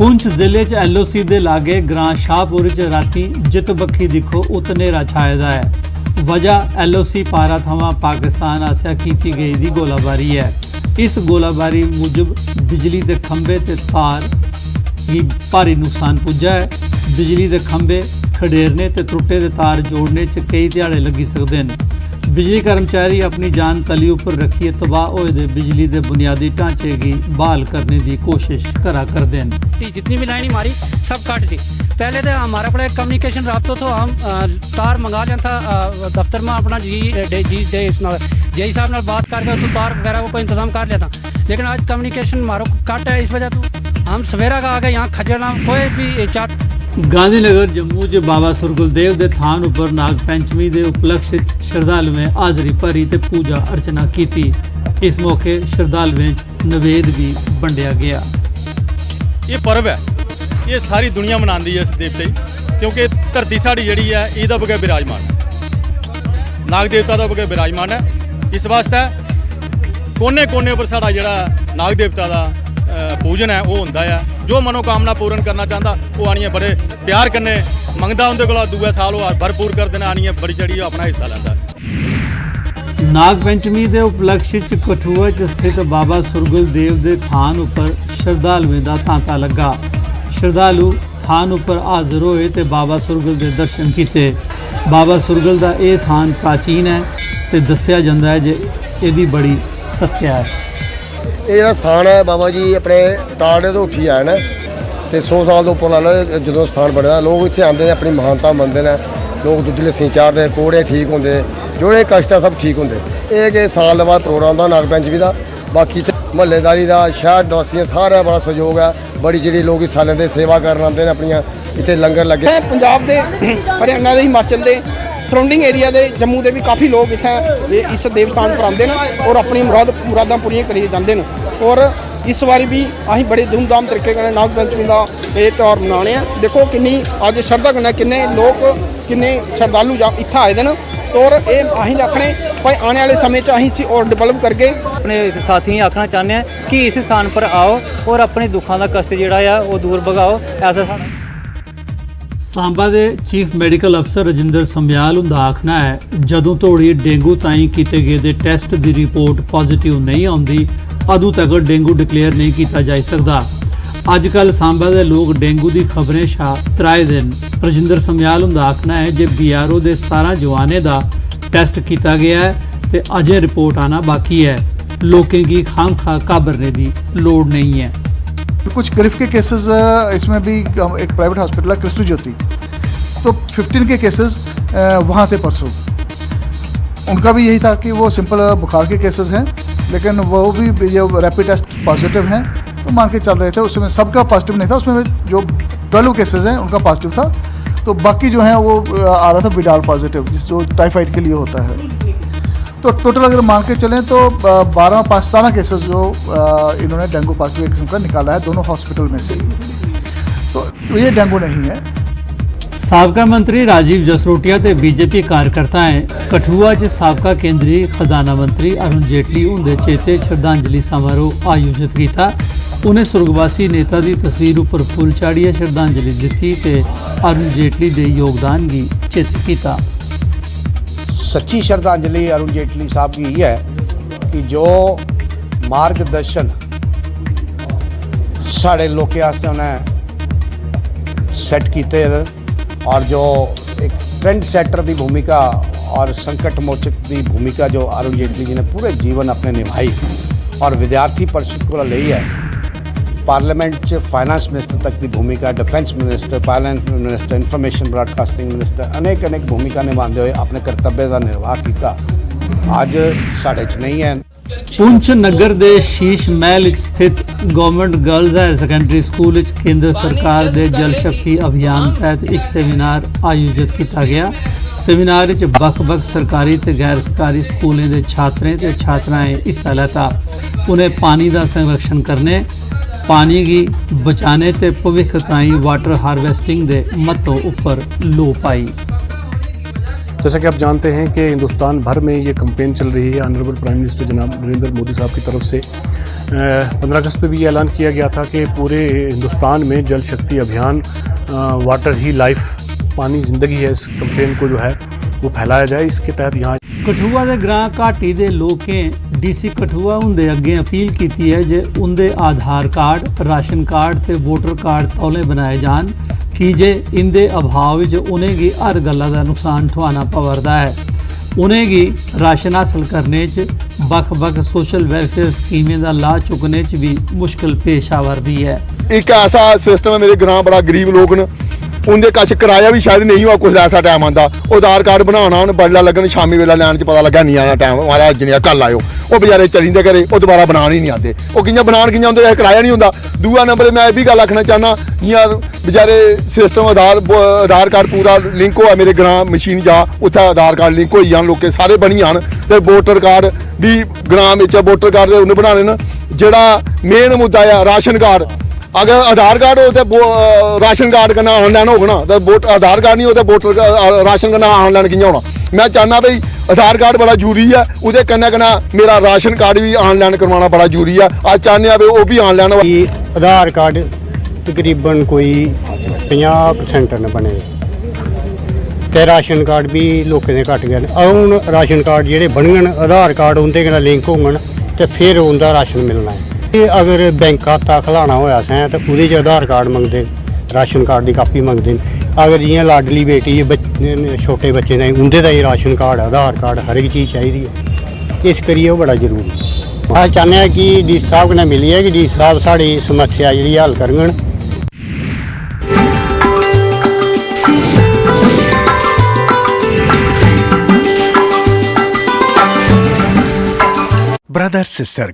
पुंछ जिले च LOC दे लागे ग्रां शाहपुर च राती जित बक्खी दिक्खो उत्नेरा छाए दा है। वजह LOC पारा थमां पाकिस्तान आसेआ कीती गई दी गोलाबारी है। इस गोलाबारी मुजब बिजली दे खंबे ते तार गी भारी नुकसान पुज्जा है। बिजली दे खंबे खडेरने ते त्रुट्टे दे तार जोड़ने च कई ध्याड़े लगी सकदे न। बिजली कर्मचारी अपनी जान तली उपर रखिए तबाह होए दे बिजली दे बुनियादी ढांचे की बहाल करने की कोशिश करा करते हैं। जितनी भी लाइन हमारी सब काट दी। पहले तो हमारा अपना कम्युनिकेशन रहा तो हम तार मंगा लिया था दफ्तर में अपना जी साहब नाल बात करके तो तार वगैरह को कोई इंतजाम कर लिया था। लेकिन आज कम्युनिकेशन हमारा कट है, इस वजह तो हम सवेरा का आ गए यहाँ खजरना कोई भी चाट। गांधीनगर जम्मू च बाबा सुरगुलदेव के थान उपर नाग पंचमी के उपलक्ष्य श्रद्धालुएं हाजरी भरी ते पूजा अर्चना की। इस मौके श्रद्धालुएं नवेद भी वंडिया गया। ये पर्व है, ये सारी दुनिया मनाती है इस देवते, क्योंकि धरती साड़ी जी है ये बगैर विराजमान है, नाग देवता का बगैर विराजमान है। इस वास्ते कोने कोने पर साड़ा जड़ा नाग देवता का पूजन है वो होंदा है। जो मनोकामना पूर्ण करना चाहता वो आनिए बड़े प्यार कन्नै मंगदा उंदे कोला दूए साल वो भरपूर कर देना आनिए बड़ी चढ़ी अपना हिस्सा लैंदा। नाग पंचमी के उपलक्ष्य च कठुआ च स्थित बाबा सुरगुलदेव के थान उपर श्रद्धालुएं का तांता लगा। श्रद्धालु थान उपर हाजिर होए ते बाबा सुरगुल के दर्शन किए। बाबा सुरगुल का यह थान प्राचीन है ते दस्सिया जांदा है जे इहदी बड़ी सत्या है। ਇਹ ਜਿਹੜਾ ਸਥਾਨ ਹੈ ਬਾਬਾ ਜੀ ਆਪਣੇ ਤਾੜੇ ਤੋਂ ਉੱਠੀ ਆਏ ਨੇ ਤੇ 100 ਸਾਲ ਤੋਂ ਉੱਪਰ ਲਾ ਲਓ ਜਦੋਂ ਸਥਾਨ ਬਣਿਆ ਲੋਕ ਇੱਥੇ ਆਉਂਦੇ ਨੇ ਆਪਣੀ ਮਹਾਨਤਾ ਮੰਨਦੇ ਨੇ। ਲੋਕ ਦੁੱਧ ਲੱਸੀ ਚਾਰਦੇ, ਕੋੜੇ ਠੀਕ ਹੁੰਦੇ, ਜਿਹੜੇ ਕਸ਼ਟ ਆ ਸਭ ਠੀਕ ਹੁੰਦੇ। ਇਹ ਕਿ ਸਾਲ ਦੇ ਬਾਅਦ ਪ੍ਰੋਗਰਾਮ ਦਾ ਨਾਗ ਪੰਚਮੀ ਦਾ। ਬਾਕੀ ਇੱਥੇ ਮੁਹੱਲੇਦਾਰੀ ਦਾ ਸ਼ਹਿਰ ਵਾਸੀਆਂ ਸਾਰਾ ਬੜਾ ਸਹਿਯੋਗ ਹੈ। ਬੜੀ ਜਿਹੜੀ ਲੋਕ ਹਿੱਸਾ ਲੈਂਦੇ, ਸੇਵਾ ਕਰਨ ਆਉਂਦੇ ਨੇ, ਆਪਣੀਆਂ ਇੱਥੇ ਲੰਗਰ ਲੱਗੇ। ਪੰਜਾਬ ਦੇ ਹਰਿਆਣਾ ਦੇ ਹਿਮਾਚਲ ਦੇ ਸਰਾਊਂਡਿੰਗ ਏਰੀਆ ਦੇ ਜੰਮੂ ਦੇ ਵੀ ਕਾਫੀ ਲੋਕ ਇੱਥੇ ਇਸ ਦੇਵਸਥਾਨ ਪਰ ਆਉਂਦੇ ਨੇ ਔਰ ਆਪਣੀ ਮੁਰਾਦਾਂ ਪੂਰੀਆਂ ਕਰੀ ਜਾਂਦੇ ਨੇ। ਔਰ ਇਸ ਵਾਰੀ ਵੀ ਅਸੀਂ ਬੜੇ ਧੂਮਧਾਮ ਤਰੀਕੇ ਨਾਲ ਨਾਗ ਪੰਚਮੀ ਦਾ ਇਹ ਤਿਉਹਾਰ ਮਨਾਉਣੇ ਆ। ਦੇਖੋ ਕਿੰਨੀ ਅੱਜ ਸ਼ਰਧਾ ਕਰਨਾ, ਕਿੰਨੇ ਲੋਕ ਕਿੰਨੇ ਸ਼ਰਧਾਲੂ ਇੱਥੇ ਆਏ ਦੇ ਨੇ। ਔਰ ਇਹ ਅਸੀਂ ਰੱਖਣੇ ਭਾਈ ਆने वाले समय ਅਸੀਂ इसी और डेवलप करके अपने साथी आखना चाहते हैं कि इस स्थान पर आओ और अपने दुखों का कष्ट जोड़ा है वो दूर भगाओ। ऐसा सांबा के चीफ मैडिकल अफसर रजिंदर समयाल उनका आखना है जदों तोड़ी डेंगू ताईं किए गए टैसट की रिपोर्ट पॉजिटिव नहीं आती अदों तक डेंगू डिकलेयर नहीं किया जा सकता। अजकल सांबा के लोग डेंगू की खबरें छा त्राए दिन। रजिंदर समयाल उनका आखना है जे BRO के 17 जवाने का टैसट किया गया है तो अजे रिपोर्ट आना बाकी है। लोगों की खाम खा घाबरने की लोड़ नहीं है। कुछ गिरफ्त के केसेस इसमें भी एक प्राइवेट हॉस्पिटल है कृष्ण ज्योति, तो 15 के केसेस वहाँ थे परसों। उनका भी यही था कि वो सिंपल बुखार के केसेस हैं, लेकिन वो भी जो रैपिड टेस्ट पॉजिटिव हैं तो मान के चल रहे थे। उसमें सबका पॉजिटिव नहीं था, उसमें जो 12 केसेस हैं उनका पॉजिटिव था। तो बाकी जो हैं वो आ रहा था बिडाल पॉजिटिव, जिस जो टाइफाइड के लिए होता है। तो टोटल अगर मान के चलें तो 17 केसेस जो इन्होंने डेंगू पॉजिटिव किस्म का निकाला है दोनों हॉस्पिटल में से। तो ये डेंगू नहीं है। साबका मंत्री राजीव जसरोटिया ते बीजेपी कार्यकर्ताएं कठुआ च साबका केंद्रीय खजाना मंत्री अरुण जेटली उनके चेते श्रद्धांजलि समारोह आयोजित किया। उन्हें सुर्गवासी नेता की तस्वीर उपर फुल चाढ़िए श्रद्धांजलि दी ते अरुण जेटली के योगदान की चेते किया। सच्ची श्रद्धांजलि अरुण जेटली साहब की ये है कि जो मार्गदर्शन साढ़े लोगों वास्ते उन्हें सेट किए और जो एक ट्रेंड सेटर की भूमिका और संकट मोचक की भूमिका जो अरुण जेटली जी ने पूरे जीवन अपने निभाई और विद्यार्थी परिषद को ली है। पार्लियामेंट च फाइनेंस मिनिस्टर तक की भूमिका, defence minister, parliament minister, information broadcasting minister, अनेक भूमिका निभाते हुए अपने कर्तव्य का निर्वाह किया। अज साढ़े च नहीं है। पुंछ नगर के शीश महल स्थित government girls higher secondary school केंद्र सरकार के जल शक्ति अभियान तहत एक सेमिनार आयोजित किया गया। सेमिनार बख-बख सरकारी ते गैर सरकारी स्कूलों के छात्रें ते छात्राएं हिस्सा लेता। उन्हें पानी का संरक्षण करने, पानी की बचाने ते भविख ताई वाटर हार्वेस्टिंग के महत्व उपर लो पाई। जैसा कि आप जानते हैं कि हिंदुस्तान भर में ये कैंपेन चल रही है ऑनरेबल प्राइम मिनिस्टर जनाब नरेंद्र मोदी साहब की तरफ से 15 अगस्त पे भी ये ऐलान किया गया था कि पूरे हिंदुस्तान में जल शक्ति अभियान वाटर ही लाइफ, पानी ज़िंदगी है, इस कैंपेन को जो है वो फैलाया जाए। इसके तहत यहाँ ਕਠੂਆ ਦੇ ਗ੍ਰਾਂ ਘਾਟੀ ਦੇ ਲੋकें ਡੀਸੀ ਕਠੂਆ ਹੁੰਦੇ ਅੱਗੇ ਅਪੀਲ ਕੀਤੀ ਹੈ ਜੇ ਉਹਦੇ ਆਧਾਰ ਕਾਰਡ, ਰਾਸ਼ਨ ਕਾਰਡ ਤੇ ਵੋਟਰ ਕਾਰਡ ਤੌਲੇ ਬਣਾਏ ਜਾਣ ਕਿ ਜੇ ਇਹਦੇ ਅਭਾਵ ਵਿੱਚ ਉਹਨੇਗੀ ਹਰ ਗੱਲਾਂ ਦਾ ਨੁਕਸਾਨ ਠਵਾਣਾ ਪਵਰਦਾ ਹੈ। ਉਹਨੇਗੀ ਰਾਸ਼ਨ ਹਾਸਲ ਕਰਨੇ 'ਚ ਵੱਖ-ਵੱਖ ਸੋਸ਼ਲ ਵੈਲਫੇਅਰ ਸਕੀਮਾਂ ਦਾ ਲਾਭ ਚੁੱਕਣੇ 'ਚ ਵੀ ਮੁਸ਼ਕਲ ਪੇਸ਼ ਆਵਰਦੀ ਹੈ। ਇੱਕ ਐਸਾ ਸਿਸਟਮ ਹੈ, ਮੇਰੇ ਗ੍ਰਾਂ ਬੜਾ ਗਰੀਬ ਲੋਕ ਨੇ, ਉਹਦੇ ਕਛ ਕਿਰਾਇਆ ਵੀ ਸ਼ਾਇਦ ਨਹੀਂ ਹੋਆ ਕੁਝ ਐਸਾ ਟਾਈਮ ਆਉਂਦਾ, ਉਹ ਆਧਾਰ ਕਾਰਡ ਬਣਾਉਣਾ ਉਹਨੇ ਬੜਲਾ ਲੱਗਣ, ਸ਼ਾਮੀ ਵੇਲਾ ਲੈਣ 'ਚ ਪਤਾ ਲੱਗਾ ਨਹੀਂ ਆਣਾ ਟਾਈਮ ਮਹਾਰਾਜ ਜਨੀਆ ਕੱਲ ਆਇਓ, ਉਹ ਵਿਚਾਰੇ ਚਲਿੰਦੇ ਘਰੇ, ਉਹ ਦੁਬਾਰਾ ਬਣਾਉਣ ਹੀ ਨਹੀਂ ਆਉਂਦੇ। ਉਹ ਕਿੰਨਾ ਬਣਾਉਣ ਕਿੰਨਾ ਹੁੰਦੇ, ਇਹ ਕਿਰਾਇਆ ਨਹੀਂ ਹੁੰਦਾ। ਦੂਆ ਨੰਬਰ ਮੈਂ ਇਹ ਵੀ ਗੱਲ ਆਖਣਾ ਚਾਹੁੰਦਾ, ਜਿयां ਵਿਚਾਰੇ ਸਿਸਟਮ ਆਧਾਰ ਕਾਰਡ ਪੂਰਾ ਲਿੰਕ ਹੋਇਆ ਮੇਰੇ ਗ੍ਰਾਂ ਮਸ਼ੀਨ ਜਾ, ਉੱਥੇ ਆਧਾਰ ਕਾਰਡ ਲਿੰਕ ਹੋਈ ਜਾਣ, ਲੋਕੇ ਸਾਰੇ ਬਣੀ ਜਾਣ ਤੇ ਵੋਟਰ ਕਾਰਡ ਵੀ ਗ੍ਰਾਂ ਵਿੱਚ ਵੋਟਰ ਕਾਰਡ ਦੇ ਉਹਨੇ ਬਣਾ ਲੈਣ। ਜਿਹੜਾ ਮੇਨ ਮੁੱਦਾ ਆ ਰਾਸ਼ਨ ਕਾਰਡ, अगर आधार कार्ड हो तो राशन कार्ड करना ऑनलाइन होना, तो आधार कार्ड नहीं हो तो वोटर राशन करना ऑनलाइन कि'यां होना। मैं चाहना भाई आधार कार्ड बड़ा जरूरी है, उहदे कन्नै कन्नै मेरा राशन कार्ड भी ऑनलाइन करवाना बड़ा जरूरी है। अज चाहते हैं वो भी ऑनलाइन हो। आधार कार्ड तकरीबन कोई 50% न बने ते राशन कार्ड भी लोकें दे घट गए। हूँ राशन कार्ड जेह्ड़े बनगन, आधार कार्ड उं'दे कन्नै लिंक होङन ते फिर उं'दा राशन मिलना है। अगर बैंक खाता खलाना होया असें तो उहदे च आधार कार्ड मंगदे, राशन कार्ड की कापी मंगदे। अगर जियां लाडली बेटी छोटे बच्चे ने उं'दे दा ही राशन कार्ड, आधार कार्ड, हर एक चीज़ चाहिदी है। इस करियै ओह् बड़ा जरूरी है। अस चाहते हैं कि डी साहब कन्नै मिलियै कि डी साहब साढ़ी समस्या जेह्ड़ी हल करङन। Brother sister